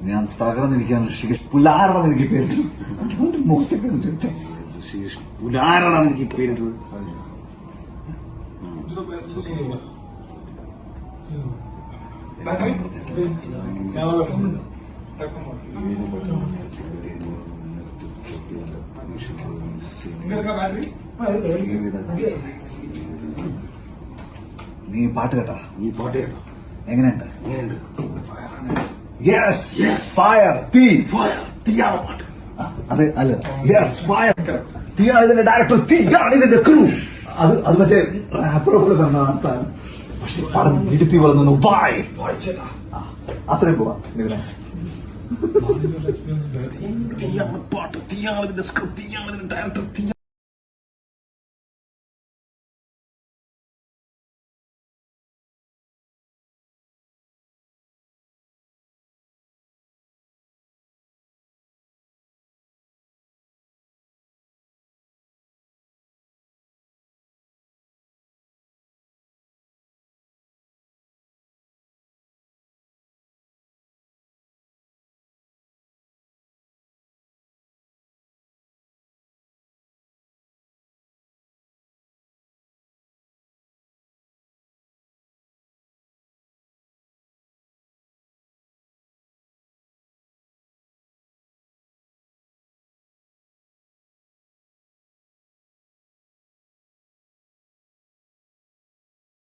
ഞാൻ തകർന്നിരിക്കുകയാണ് ഋഷികേഷ് പുലാരണം എനിക്ക് പേരിട്ടു. മുഖത്തേക്ക് ഋഷികേഷ് പുലാരണം എനിക്ക് പേരിട്ടത്. നീ പാട്ട് കേട്ടാ? ഈ പാട്ട് കേട്ടോ? എങ്ങനെയുണ്ട്? യെസ് ഫയർ തീ. ഫയർ തീയാണ് പാട്ട്. അതെ അല്ല, യെസ് ഫയർ തീയാണ് ഇതിന്റെ ഡയറക്ടർ, തീയാണ് ഇതിന്റെ ക്രൂ. അത് മറ്റേ റാപ്പർ പോലെ തന്നെ സാധനം. പക്ഷെ പടം ഇരുത്തി വളർന്നു വായ് വായിച്ചേട്ടാ. അത്രയും പോവാ. തീയാണ് പാട്ട്, തീയാണ് ഇതിന്റെ സ്ക്രിപ്റ്റ്, തീയാണ് ഇതിന്റെ ഡയറക്ടർ, തീ